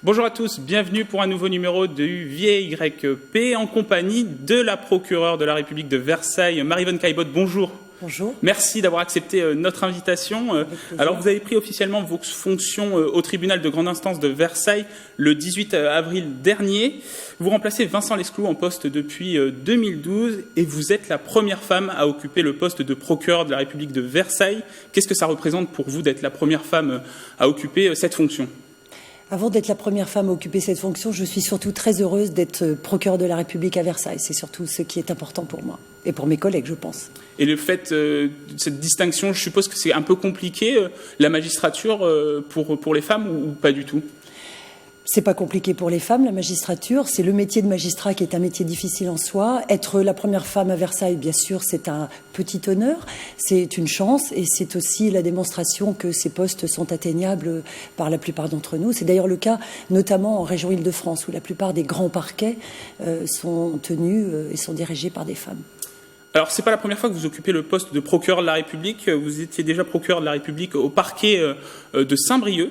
Bonjour à tous, bienvenue pour un nouveau numéro du VYP en compagnie de la procureure de la République de Versailles, Marie-Yvonne Caillebotte. Bonjour. Bonjour. Merci d'avoir accepté notre invitation. Alors, vous avez pris officiellement vos fonctions au tribunal de grande instance de Versailles le 18 avril dernier. Vous remplacez Vincent Lesclou en poste depuis 2012 et vous êtes la première femme à occuper le poste de procureur de la République de Versailles. Qu'est-ce que ça représente pour vous d'être la première femme à occuper cette fonction ? Avant d'être la première femme à occuper cette fonction, je suis surtout très heureuse d'être procureure de la République à Versailles. C'est surtout ce qui est important pour moi et pour mes collègues, je pense. Et le fait de cette distinction, je suppose que c'est un peu compliqué, la magistrature, pour les femmes ou pas du tout ? C'est pas compliqué pour les femmes, la magistrature. C'est le métier de magistrat qui est un métier difficile en soi. Être la première femme à Versailles, bien sûr, c'est un petit honneur. C'est une chance et c'est aussi la démonstration que ces postes sont atteignables par la plupart d'entre nous. C'est d'ailleurs le cas, notamment en région Île-de-France, où la plupart des grands parquets sont tenus et sont dirigés par des femmes. Alors, c'est pas la première fois que vous occupez le poste de procureur de la République. Vous étiez déjà procureur de la République au parquet de Saint-Brieuc.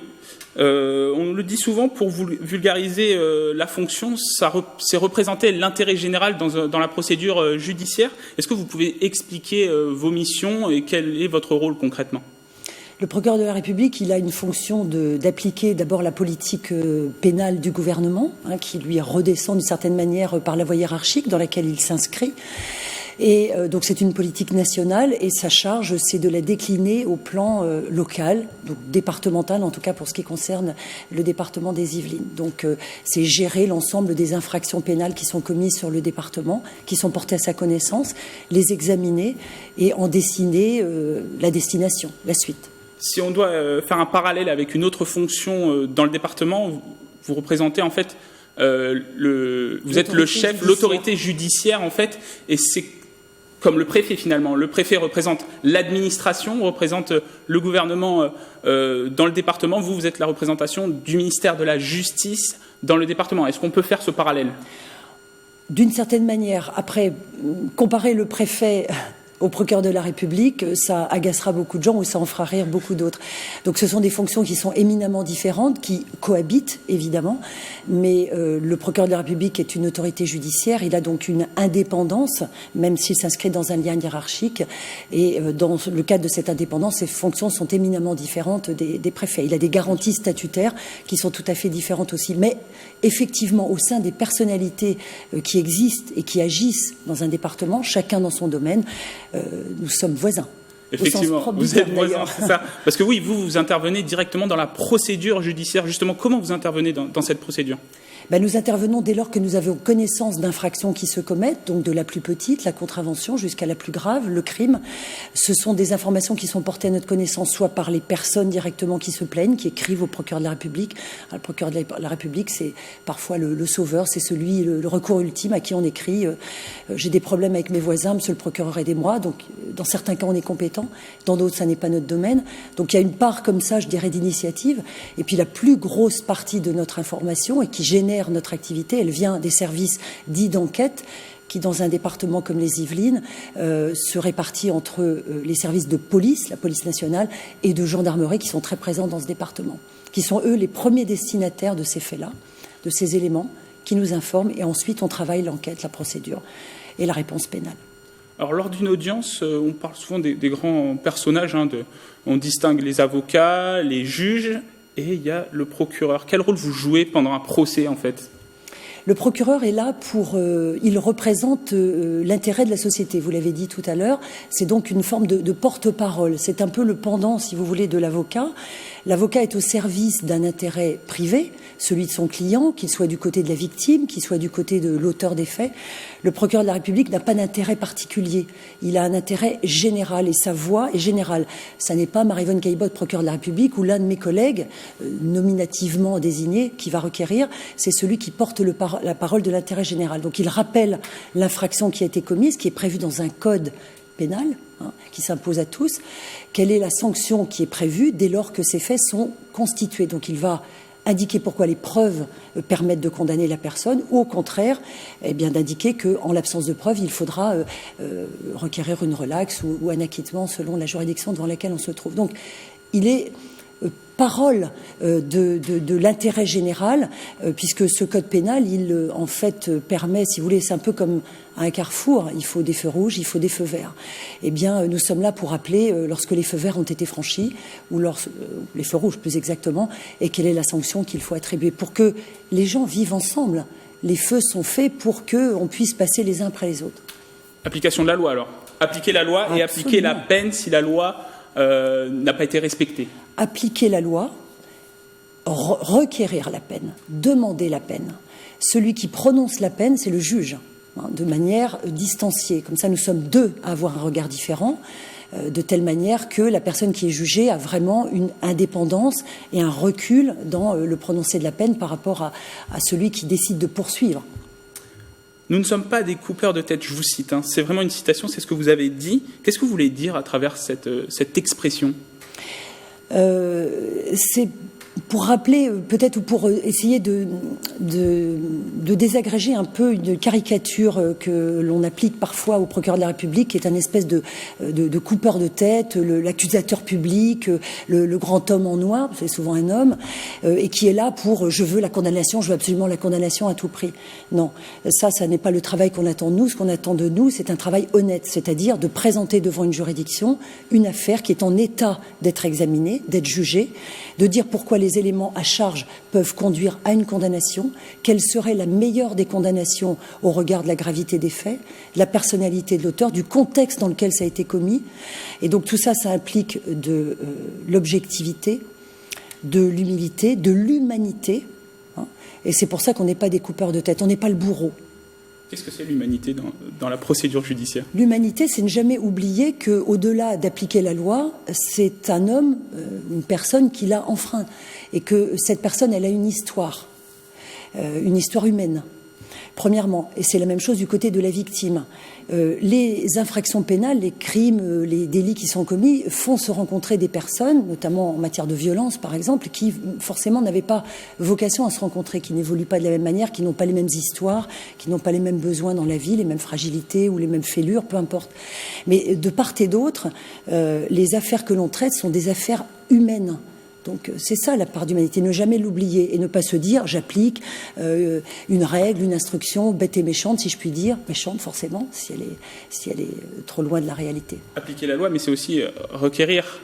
On le dit souvent, pour vulgariser la fonction, c'est représenter l'intérêt général dans la procédure judiciaire. Est-ce que vous pouvez expliquer vos missions et quel est votre rôle concrètement ? Le procureur de la République, il a une fonction d'appliquer d'abord la politique pénale du gouvernement, qui lui redescend d'une certaine manière par la voie hiérarchique dans laquelle il s'inscrit. Et donc c'est une politique nationale et sa charge, c'est de la décliner au plan local, donc départemental, en tout cas pour ce qui concerne le département des Yvelines. Donc c'est gérer l'ensemble des infractions pénales qui sont commises sur le département, qui sont portées à sa connaissance, les examiner et en dessiner la destination, la suite. Si on doit faire un parallèle avec une autre fonction dans le département, vous représentez en fait vous êtes le chef, l'autorité judiciaire en fait, et c'est comme le préfet finalement. Le préfet représente l'administration, représente le gouvernement dans le département. Vous êtes la représentation du ministère de la Justice dans le département. Est-ce qu'on peut faire ce parallèle ? D'une certaine manière. Après, comparer le préfet au procureur de la République, ça agacera beaucoup de gens ou ça en fera rire beaucoup d'autres. Donc ce sont des fonctions qui sont éminemment différentes, qui cohabitent évidemment, mais le procureur de la République est une autorité judiciaire, il a donc une indépendance, même s'il s'inscrit dans un lien hiérarchique, et dans le cadre de cette indépendance, ses fonctions sont éminemment différentes des préfets. Il a des garanties statutaires qui sont tout à fait différentes aussi, mais effectivement, au sein des personnalités qui existent et qui agissent dans un département, chacun dans son domaine, nous sommes voisins. Effectivement, vous êtes voisins, c'est ça. Parce que oui, vous intervenez directement dans la procédure judiciaire. Justement, comment vous intervenez dans cette procédure ? Nous intervenons dès lors que nous avons connaissance d'infractions qui se commettent, donc de la plus petite, la contravention, jusqu'à la plus grave, le crime. Ce sont des informations qui sont portées à notre connaissance, soit par les personnes directement qui se plaignent, qui écrivent au procureur de la République. Alors, le procureur de la République, c'est parfois le sauveur, c'est celui, le recours ultime à qui on écrit j'ai des problèmes avec mes voisins, monsieur le procureur, aidez-moi. Donc, dans certains cas, on est compétent, dans d'autres, ça n'est pas notre domaine. Donc, il y a une part comme ça, je dirais, d'initiative. Et puis, la plus grosse partie de notre information et qui génère notre activité, elle vient des services dits d'enquête qui, dans un département comme les Yvelines, se répartit entre les services de police, la police nationale, et de gendarmerie qui sont très présents dans ce département, qui sont, eux, les premiers destinataires de ces faits-là, de ces éléments, qui nous informent, et ensuite on travaille l'enquête, la procédure et la réponse pénale. Alors, lors d'une audience, on parle souvent des grands personnages, on distingue les avocats, les juges, et il y a le procureur. Quel rôle vous jouez pendant un procès, en fait ? Le procureur est là il représente l'intérêt de la société. Vous l'avez dit tout à l'heure, c'est donc une forme de porte-parole. C'est un peu le pendant, si vous voulez, de l'avocat. L'avocat est au service d'un intérêt privé, celui de son client, qu'il soit du côté de la victime, qu'il soit du côté de l'auteur des faits. Le procureur de la République n'a pas d'intérêt particulier. Il a un intérêt général et sa voix est générale. Ça n'est pas Marie-Yvonne Caillebotte, procureur de la République, ou l'un de mes collègues, nominativement désigné, qui va requérir. C'est celui qui porte la parole de l'intérêt général. Donc il rappelle l'infraction qui a été commise, qui est prévue dans un code pénal, qui s'impose à tous. Quelle est la sanction qui est prévue dès lors que ces faits sont constitués ? Donc il va indiquer pourquoi les preuves permettent de condamner la personne, ou au contraire, d'indiquer qu'en l'absence de preuves, il faudra requérir une relaxe ou un acquittement selon la juridiction devant laquelle on se trouve. Donc il est porte-parole de l'intérêt général, puisque ce code pénal, il en fait permet, si vous voulez, c'est un peu comme à un carrefour, il faut des feux rouges, il faut des feux verts. Eh bien, nous sommes là pour rappeler lorsque les feux verts ont été franchis, ou les feux rouges plus exactement, et quelle est la sanction qu'il faut attribuer pour que les gens vivent ensemble. Les feux sont faits pour qu'on puisse passer les uns après les autres. Application de la loi alors. Appliquer la loi. Absolument. Et appliquer la peine si la loi n'a pas été respectée. Appliquer la loi, requérir la peine, demander la peine. Celui qui prononce la peine, c'est le juge, de manière distanciée. Comme ça, nous sommes deux à avoir un regard différent, de telle manière que la personne qui est jugée a vraiment une indépendance et un recul dans le prononcé de la peine par rapport à celui qui décide de poursuivre. Nous ne sommes pas des coupeurs de tête, je vous cite. C'est vraiment une citation, c'est ce que vous avez dit. Qu'est-ce que vous voulez dire à travers cette expression ? C'est pour rappeler, peut-être, ou pour essayer de désagréger un peu une caricature que l'on applique parfois au procureur de la République, qui est un espèce de coupeur de tête, l'accusateur public, le grand homme en noir, c'est souvent un homme, et qui est là pour « je veux la condamnation, je veux absolument la condamnation à tout prix ». Non, ça n'est pas le travail qu'on attend de nous. Ce qu'on attend de nous, c'est un travail honnête, c'est-à-dire de présenter devant une juridiction une affaire qui est en état d'être examinée, d'être jugée, de dire pourquoi les éléments à charge peuvent conduire à une condamnation, quelle serait la meilleure des condamnations au regard de la gravité des faits, de la personnalité de l'auteur, du contexte dans lequel ça a été commis. Et donc tout ça, ça implique de l'objectivité, de l'humilité, de l'humanité. Et c'est pour ça qu'on n'est pas des coupeurs de tête, on n'est pas le bourreau. Qu'est-ce que c'est l'humanité dans la procédure judiciaire ? L'humanité, c'est ne jamais oublier qu'au-delà d'appliquer la loi, c'est un homme, une personne qui l'a enfreint. Et que cette personne, elle a une histoire humaine, premièrement. Et c'est la même chose du côté de la victime. Les infractions pénales, les crimes, les délits qui sont commis font se rencontrer des personnes, notamment en matière de violence par exemple, qui forcément n'avaient pas vocation à se rencontrer, qui n'évoluent pas de la même manière, qui n'ont pas les mêmes histoires, qui n'ont pas les mêmes besoins dans la vie, les mêmes fragilités ou les mêmes fêlures, peu importe. Mais de part et d'autre, les affaires que l'on traite sont des affaires humaines. Donc c'est ça la part d'humanité, ne jamais l'oublier et ne pas se dire j'applique une règle, une instruction bête et méchante, si je puis dire, méchante forcément si elle est trop loin de la réalité. Appliquer la loi, mais c'est aussi requérir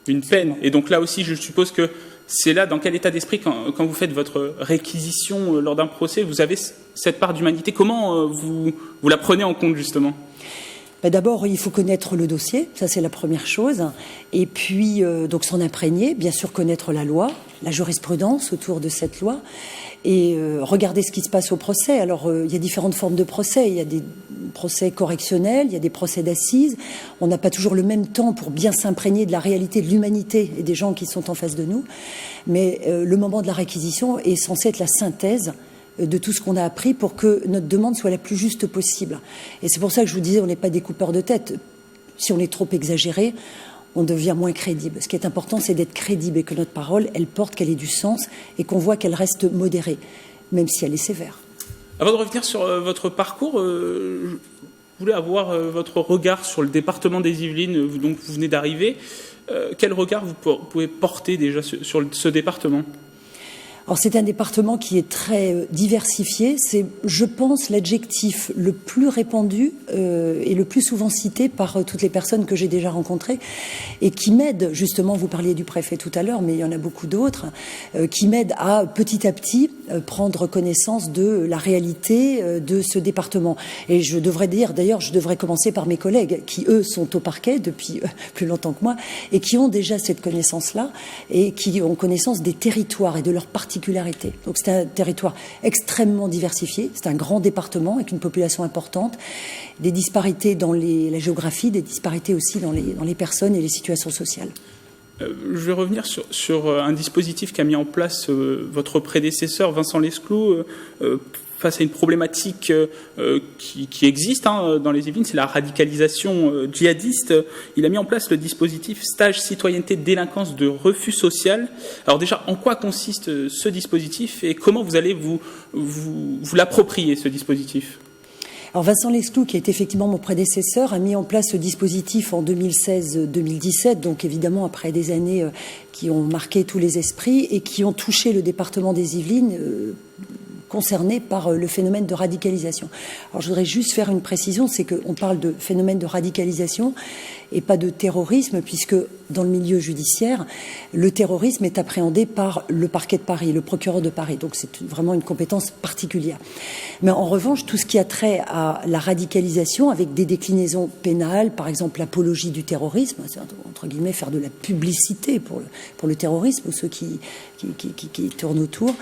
une peine. Et donc là aussi, je suppose que c'est là, dans quel état d'esprit, quand vous faites votre réquisition lors d'un procès, vous avez cette part d'humanité. Comment vous la prenez en compte justement ? D'abord, il faut connaître le dossier, ça c'est la première chose. Et puis, donc s'en imprégner, bien sûr connaître la loi, la jurisprudence autour de cette loi, et regarder ce qui se passe au procès. Alors, il y a différentes formes de procès. Il y a des procès correctionnels, il y a des procès d'assises. On n'a pas toujours le même temps pour bien s'imprégner de la réalité, de l'humanité et des gens qui sont en face de nous. Mais le moment de la réquisition est censé être la synthèse de tout ce qu'on a appris pour que notre demande soit la plus juste possible. Et c'est pour ça que je vous disais, on n'est pas des coupeurs de tête. Si on est trop exagéré, on devient moins crédible. Ce qui est important, c'est d'être crédible et que notre parole, elle porte, qu'elle ait du sens et qu'on voit qu'elle reste modérée, même si elle est sévère. Avant de revenir sur votre parcours, je voulais avoir votre regard sur le département des Yvelines, donc vous venez d'arriver. Quel regard vous pouvez porter déjà sur ce département ? Alors c'est un département qui est très diversifié. C'est, je pense, l'adjectif le plus répandu et le plus souvent cité par toutes les personnes que j'ai déjà rencontrées et qui m'aide, justement, vous parliez du préfet tout à l'heure, mais il y en a beaucoup d'autres, qui m'aide à petit prendre connaissance de la réalité de ce département. Et je devrais dire, d'ailleurs, je devrais commencer par mes collègues qui, eux, sont au parquet depuis plus longtemps que moi et qui ont déjà cette connaissance-là et qui ont connaissance des territoires et de leurs particularités. Donc c'est un territoire extrêmement diversifié, c'est un grand département avec une population importante, des disparités dans la géographie, des disparités aussi dans les personnes et les situations sociales. Je vais revenir sur un dispositif qu'a mis en place votre prédécesseur Vincent Lesclou face à une problématique qui existe dans les Yvelines, c'est la radicalisation djihadiste. Il a mis en place le dispositif stage citoyenneté délinquance de refus social. Alors déjà, en quoi consiste ce dispositif et comment vous allez vous l'approprier, ce dispositif ? Alors Vincent Lesclou, qui est effectivement mon prédécesseur, a mis en place ce dispositif en 2016-2017, donc évidemment après des années qui ont marqué tous les esprits et qui ont touché le département des Yvelines, concernés par le phénomène de radicalisation. Alors je voudrais juste faire une précision, c'est qu'on parle de phénomène de radicalisation et pas de terrorisme, puisque dans le milieu judiciaire, le terrorisme est appréhendé par le parquet de Paris, le procureur de Paris. Donc c'est vraiment une compétence particulière. Mais en revanche, tout ce qui a trait à la radicalisation avec des déclinaisons pénales, par exemple l'apologie du terrorisme, c'est entre guillemets faire de la publicité pour le terrorisme, ou ceux qui tournent autour,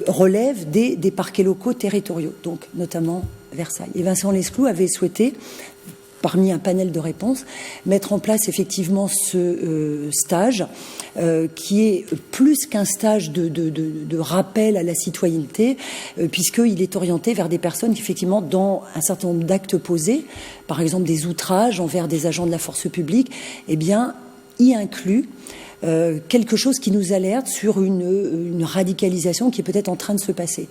relève des parquets locaux territoriaux, donc notamment Versailles. Et Vincent Lesclou avait souhaité, parmi un panel de réponses, mettre en place effectivement ce stage qui est plus qu'un stage de rappel à la citoyenneté, puisqu'il est orienté vers des personnes qui, effectivement, dans un certain nombre d'actes posés, par exemple des outrages envers des agents de la force publique, eh bien, y inclut quelque chose qui nous alerte sur une radicalisation qui est peut-être en train de se passer.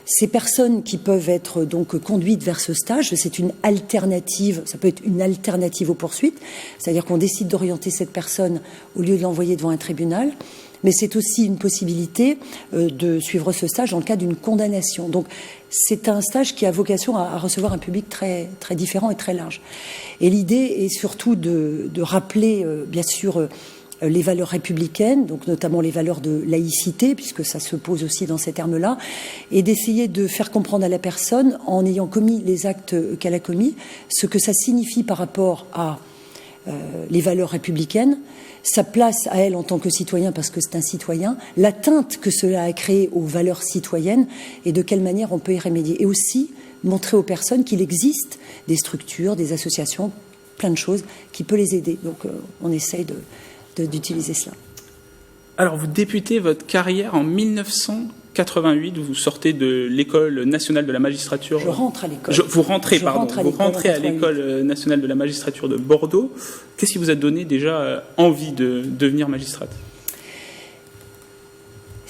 Ces personnes qui peuvent être donc conduites vers ce stage, c'est une alternative, ça peut être une alternative aux poursuites, c'est-à-dire qu'on décide d'orienter cette personne au lieu de l'envoyer devant un tribunal, mais c'est aussi une possibilité de suivre ce stage en cas d'une condamnation. Donc c'est un stage qui a vocation à recevoir un public très, très différent et très large. Et l'idée est surtout de rappeler, bien sûr, les valeurs républicaines, donc notamment les valeurs de laïcité, puisque ça se pose aussi dans ces termes-là, et d'essayer de faire comprendre à la personne, en ayant commis les actes qu'elle a commis, ce que ça signifie par rapport à les valeurs républicaines, sa place à elle en tant que citoyen, parce que c'est un citoyen, l'atteinte que cela a créée aux valeurs citoyennes, et de quelle manière on peut y remédier. Et aussi montrer aux personnes qu'il existe des structures, des associations, plein de choses qui peuvent les aider. Donc on essaye d'utiliser cela. Alors, vous débutez votre carrière en 1988, vous sortez de l'École nationale de la magistrature. Je rentre à l'école. Vous rentrez à l'École nationale de la magistrature de Bordeaux. Qu'est-ce qui vous a donné déjà envie de devenir magistrate ?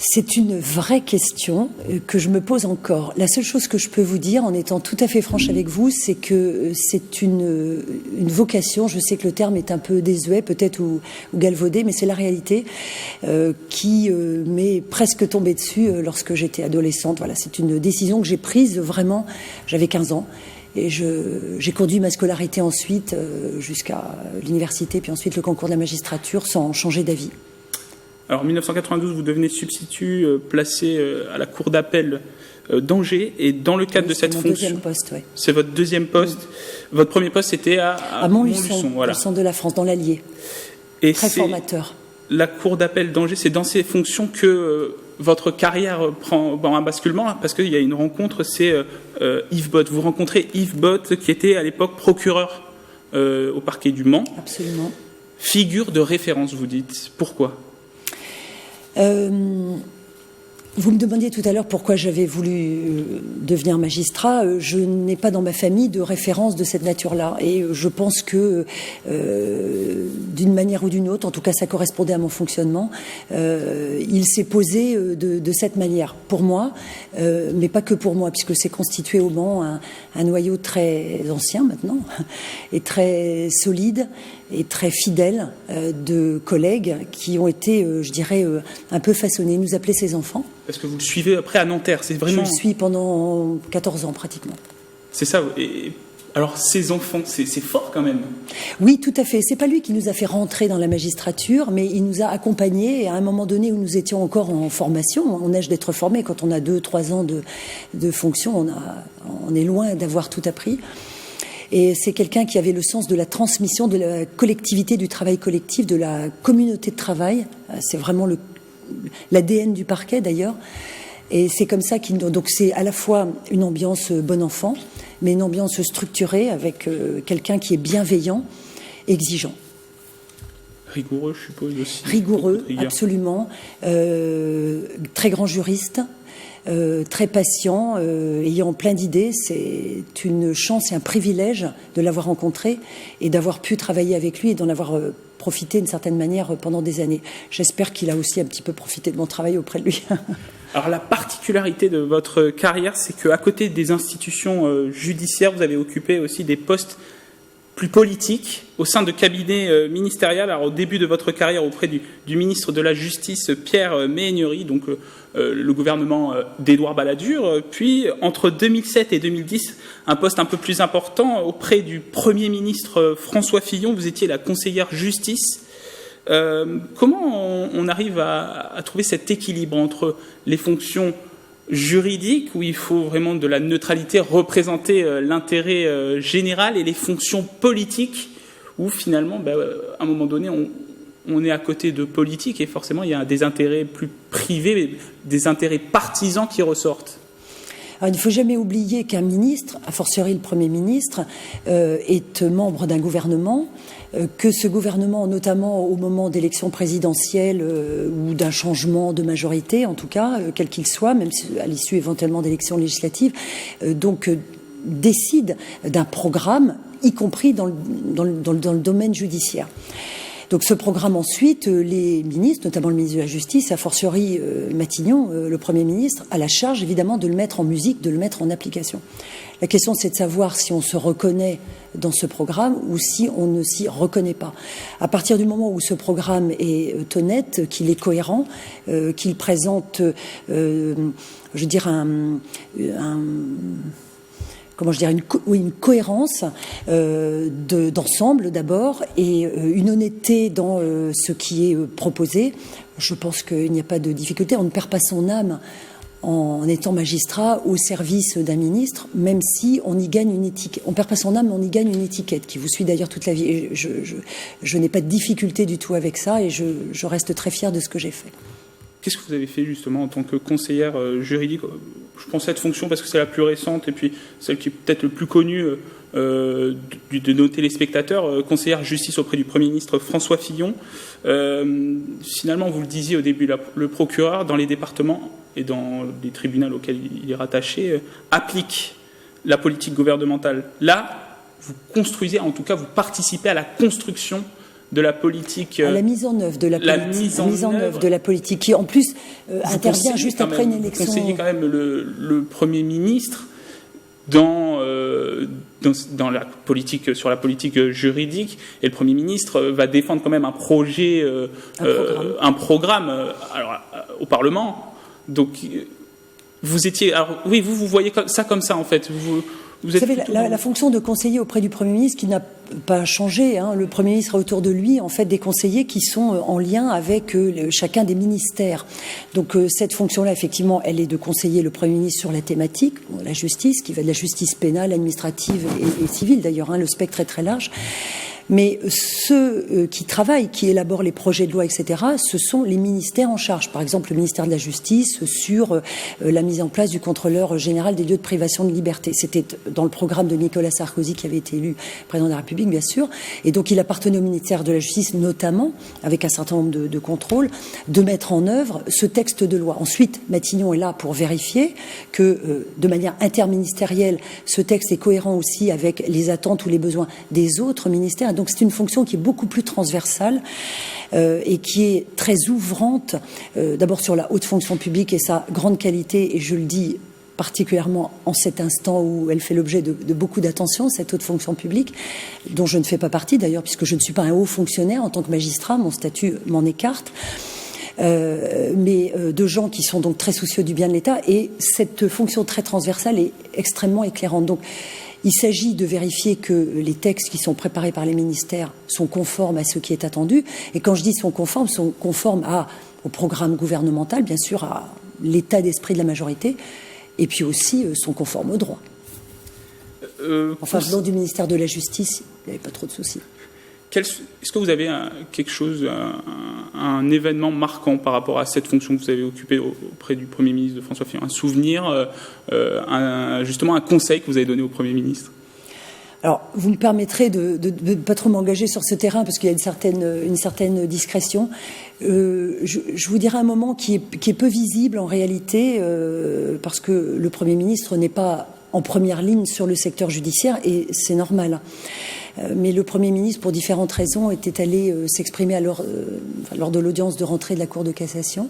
C'est une vraie question que je me pose encore. La seule chose que je peux vous dire, en étant tout à fait franche avec vous, c'est que c'est une vocation, je sais que le terme est un peu désuet peut-être ou galvaudé, mais c'est la réalité, qui m'est presque tombée dessus lorsque j'étais adolescente. Voilà, c'est une décision que j'ai prise vraiment, j'avais 15 ans. Et j'ai conduit ma scolarité ensuite jusqu'à l'université, puis ensuite le concours de la magistrature sans changer d'avis. Alors, en 1992, vous devenez substitut placé à la Cour d'appel d'Angers. Et dans le cadre de cette fonction... C'est mon deuxième poste, oui. C'est votre deuxième poste. Oui. Votre premier poste, c'était à Montluçon. Voilà. Au centre de la France, dans l'Allier. Et très formateur. La Cour d'appel d'Angers, c'est dans ces fonctions que votre carrière prend un basculement, parce qu'il y a une rencontre, c'est Yves Bott. Vous rencontrez Yves Bott, qui était à l'époque procureur au parquet du Mans. Absolument. Figure de référence, vous dites. Pourquoi ? Vous me demandiez tout à l'heure pourquoi j'avais voulu devenir magistrat. Je n'ai pas dans ma famille de référence de cette nature-là. Et je pense que, d'une manière ou d'une autre, en tout cas ça correspondait à mon fonctionnement, il s'est posé de cette manière. Pour moi, mais pas que pour moi, puisque c'est constitué au Mans un noyau très ancien maintenant, et très solide, et très fidèle de collègues qui ont été, je dirais, un peu façonnés. Ils nous appelaient ses enfants. Parce que vous le suivez après à Nanterre, c'est vraiment... Je le suis pendant 14 ans pratiquement. C'est ça. Et alors, ses enfants, c'est fort quand même. Oui, tout à fait. C'est pas lui qui nous a fait rentrer dans la magistrature, mais il nous a accompagnés. Et à un moment donné où nous étions encore en formation, on âge d'être formé, quand on a 2-3 ans de fonction, on est loin d'avoir tout appris. Et c'est quelqu'un qui avait le sens de la transmission, de la collectivité, du travail collectif, de la communauté de travail. C'est vraiment l'ADN du parquet d'ailleurs. Et c'est comme ça donc c'est à la fois une ambiance bon enfant, mais une ambiance structurée avec quelqu'un qui est bienveillant, exigeant. Rigoureux, je suppose aussi. Rigoureux, absolument. Très grand juriste. Très patient, ayant plein d'idées. C'est une chance et un privilège de l'avoir rencontré et d'avoir pu travailler avec lui et d'en avoir profité d'une certaine manière pendant des années. J'espère qu'il a aussi un petit peu profité de mon travail auprès de lui. Alors la particularité de votre carrière, c'est qu'à côté des institutions judiciaires, vous avez occupé aussi des postes plus politiques au sein de cabinets ministériels. Alors au début de votre carrière auprès du ministre de la Justice, Pierre Méhaignerie, donc le gouvernement d'Édouard Balladur, puis entre 2007 et 2010, un poste un peu plus important auprès du Premier ministre François Fillon, vous étiez la conseillère justice. Comment on arrive à trouver cet équilibre entre les fonctions juridiques, où il faut vraiment de la neutralité, représenter l'intérêt général, et les fonctions politiques, où finalement, à un moment donné, on est à côté de politique, et forcément, il y a des intérêts plus privés, des intérêts partisans qui ressortent? Alors, il ne faut jamais oublier qu'un ministre, a fortiori le Premier ministre, est membre d'un gouvernement, que ce gouvernement, notamment au moment d'élections présidentielles ou d'un changement de majorité, en tout cas, quel qu'il soit, même à l'issue éventuellement d'élections législatives, décide d'un programme, y compris dans le domaine judiciaire. Donc ce programme ensuite, les ministres, notamment le ministre de la Justice, a fortiori Matignon, le Premier ministre, a la charge évidemment de le mettre en musique, de le mettre en application. La question c'est de savoir si on se reconnaît dans ce programme ou si on ne s'y reconnaît pas. À partir du moment où ce programme est honnête, qu'il est cohérent, qu'il présente, une cohérence d'ensemble d'abord, et une honnêteté dans ce qui est proposé. Je pense qu'il n'y a pas de difficulté. On ne perd pas son âme en étant magistrat au service d'un ministre, même si on y gagne une étiquette. On ne perd pas son âme, mais on y gagne une étiquette qui vous suit d'ailleurs toute la vie. Et je n'ai pas de difficulté du tout avec ça, et je reste très fière de ce que j'ai fait. Qu'est-ce que vous avez fait justement en tant que conseillère juridique? Je pense à cette fonction parce que c'est la plus récente et puis celle qui est peut-être le plus connue de nos téléspectateurs, conseillère justice auprès du Premier ministre François Fillon. Finalement, vous le disiez au début, le procureur dans les départements et dans les tribunaux auxquels il est rattaché applique la politique gouvernementale. Là, vous construisez, en tout cas vous participez à la construction de la politique, à la mise en œuvre de la politique, de la politique, qui en plus intervient juste après une élection. Vous conseillez quand même le Premier ministre dans la politique, sur la politique juridique, et le Premier ministre va défendre quand même un projet, un programme au Parlement. Donc vous étiez, alors oui, vous voyez ça comme ça en fait. Vous savez, la fonction de conseiller auprès du Premier ministre qui n'a pas changé. Le Premier ministre a autour de lui, en fait, des conseillers qui sont en lien avec chacun des ministères. Donc, cette fonction-là, effectivement, elle est de conseiller le Premier ministre sur la thématique, la justice, qui va de la justice pénale, administrative et civile, d'ailleurs, le spectre est très large. Mais ceux qui travaillent, qui élaborent les projets de loi, etc., ce sont les ministères en charge. Par exemple, le ministère de la Justice sur la mise en place du contrôleur général des lieux de privation de liberté. C'était dans le programme de Nicolas Sarkozy, qui avait été élu président de la République, bien sûr. Et donc, il appartenait au ministère de la Justice, notamment, avec un certain nombre de contrôles, de mettre en œuvre ce texte de loi. Ensuite, Matignon est là pour vérifier que, de manière interministérielle, ce texte est cohérent aussi avec les attentes ou les besoins des autres ministères. Donc c'est une fonction qui est beaucoup plus transversale et qui est très ouvrante, d'abord sur la haute fonction publique et sa grande qualité, et je le dis particulièrement en cet instant où elle fait l'objet de beaucoup d'attention, cette haute fonction publique, dont je ne fais pas partie d'ailleurs, puisque je ne suis pas un haut fonctionnaire en tant que magistrat, mon statut m'en écarte. Mais de gens qui sont donc très soucieux du bien de l'État, et cette fonction très transversale est extrêmement éclairante. Donc il s'agit de vérifier que les textes qui sont préparés par les ministères sont conformes à ce qui est attendu. Et quand je dis sont conformes au programme gouvernemental, bien sûr, à l'état d'esprit de la majorité, et puis aussi sont conformes au droit. Enfin, venant du ministère de la Justice, il n'y avait pas trop de soucis. Est-ce que vous avez un événement marquant par rapport à cette fonction que vous avez occupée auprès du Premier ministre de François Fillon, un souvenir, justement un conseil que vous avez donné au Premier ministre? Alors, vous me permettrez de ne pas trop m'engager sur ce terrain parce qu'il y a une certaine discrétion. Je vous dirai un moment qui est peu visible en réalité parce que le Premier ministre n'est pas en première ligne sur le secteur judiciaire, et c'est normal. Mais le Premier ministre, pour différentes raisons, était allé s'exprimer lors de l'audience de rentrée de la Cour de cassation.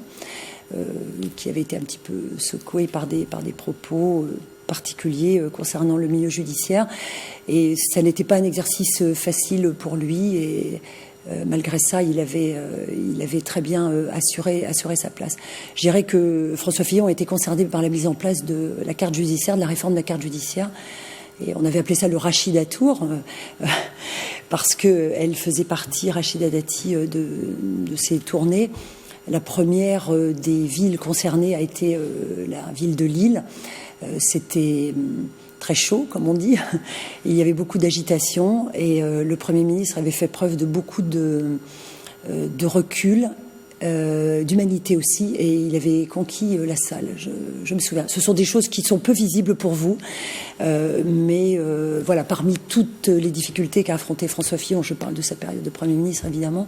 qui avait été un petit peu secoué par des propos particuliers concernant le milieu judiciaire. Et ça n'était pas un exercice facile pour lui. Et malgré ça, il avait très bien assuré sa place. Je dirais que François Fillon a été concerné par la mise en place de la carte judiciaire, de la réforme de la carte judiciaire. Et on avait appelé ça le Rachida Tour, parce qu'elle faisait partie, Rachida Dati, de ces tournées. La première des villes concernées a été la ville de Lille. C'était très chaud, comme on dit. Il y avait beaucoup d'agitation et le Premier ministre avait fait preuve de beaucoup de recul, d'humanité aussi, et il avait conquis la salle. Je me souviens. Ce sont des choses qui sont peu visibles pour vous, mais voilà, parmi toutes les difficultés qu'a affrontées François Fillon, je parle de sa période de Premier ministre évidemment,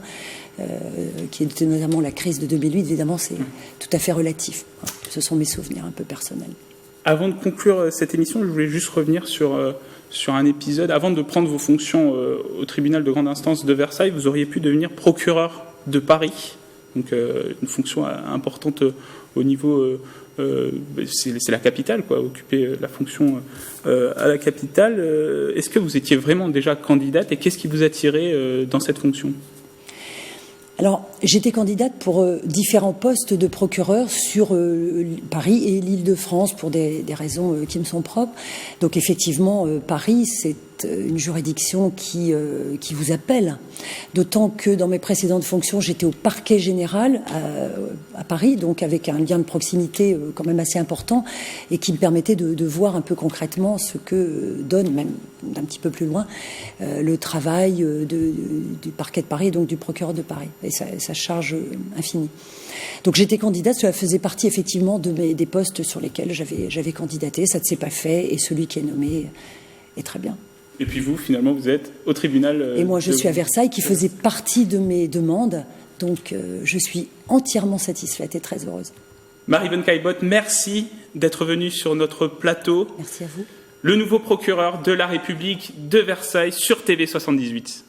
qui était notamment la crise de 2008, évidemment c'est tout à fait relatif. Ce sont mes souvenirs un peu personnels. Avant de conclure cette émission, je voulais juste revenir sur un épisode. Avant de prendre vos fonctions au tribunal de grande instance de Versailles, vous auriez pu devenir procureur de Paris, donc une fonction importante au niveau... c'est la capitale, quoi, occuper la fonction à la capitale. Est-ce que vous étiez vraiment déjà candidate et qu'est-ce qui vous attirait dans cette fonction ? Alors, j'étais candidate pour différents postes de procureur sur Paris et l'Île-de-France pour des raisons qui me sont propres. Donc, effectivement, Paris, c'est une juridiction qui vous appelle. D'autant que dans mes précédentes fonctions, j'étais au parquet général à Paris, donc avec un lien de proximité quand même assez important et qui me permettait de voir un peu concrètement ce que donne, même d'un petit peu plus loin, le travail du parquet de Paris, donc du procureur de Paris, et sa charge infinie. Donc j'étais candidate, cela faisait partie effectivement des postes sur lesquels j'avais candidaté. Ça ne s'est pas fait et celui qui est nommé est très bien. Et puis vous, finalement, vous êtes au tribunal... Et moi, je suis à Versailles, qui faisait partie de mes demandes. Donc, je suis entièrement satisfaite et très heureuse. Marie von Caillebotte, merci d'être venue sur notre plateau. Merci à vous. Le nouveau procureur de la République de Versailles sur TV78.